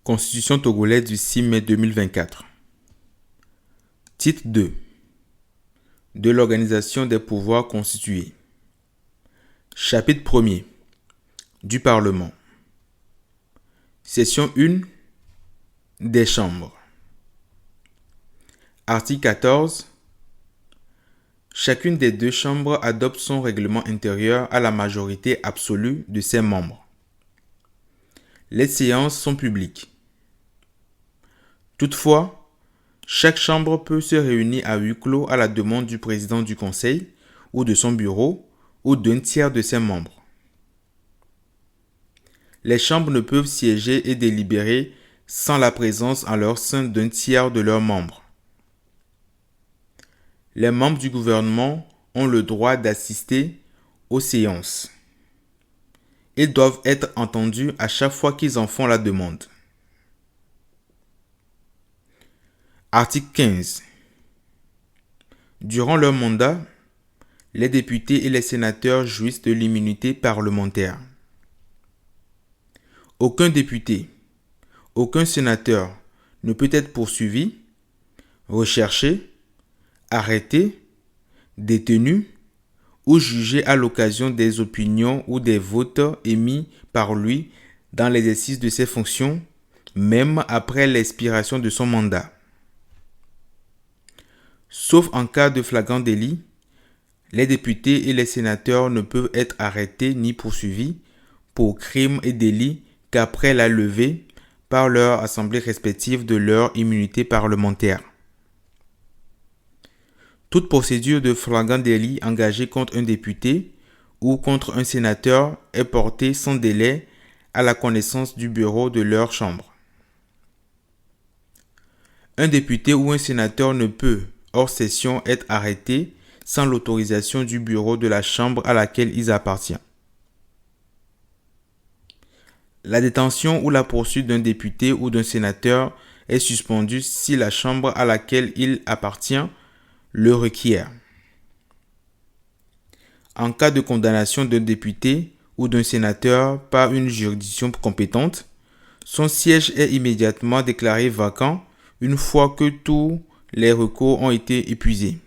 Constitution togolaise du 6 mai 2024. Titre 2. De l'organisation des pouvoirs constitués. Chapitre 1er. Du Parlement. Section 1. Des chambres. Article 14. Chacune des deux chambres adopte son règlement intérieur à la majorité absolue de ses membres. Les séances sont publiques. Toutefois, chaque chambre peut se réunir à huis clos à la demande du président du conseil ou de son bureau ou d'un tiers de ses membres. Les chambres ne peuvent siéger et délibérer sans la présence en leur sein d'un tiers de leurs membres. Les membres du gouvernement ont le droit d'assister aux séances. Ils doivent être entendus à chaque fois qu'ils en font la demande. Article 15. Durant leur mandat, les députés et les sénateurs jouissent de l'immunité parlementaire. Aucun député, aucun sénateur ne peut être poursuivi, recherché, arrêté, détenu ou jugé à l'occasion des opinions ou des votes émis par lui dans l'exercice de ses fonctions, même après l'expiration de son mandat. Sauf en cas de flagrant délit, les députés et les sénateurs ne peuvent être arrêtés ni poursuivis pour crimes et délits qu'après la levée par leur assemblée respective de leur immunité parlementaire. Toute procédure de flagrant délit engagée contre un député ou contre un sénateur est portée sans délai à la connaissance du bureau de leur chambre. Un député ou un sénateur ne peut, hors session, être arrêté sans l'autorisation du bureau de la chambre à laquelle il appartient. La détention ou la poursuite d'un député ou d'un sénateur est suspendue si la chambre à laquelle il appartient le requiert. En cas de condamnation d'un député ou d'un sénateur par une juridiction compétente, son siège est immédiatement déclaré vacant une fois que tous les recours ont été épuisés.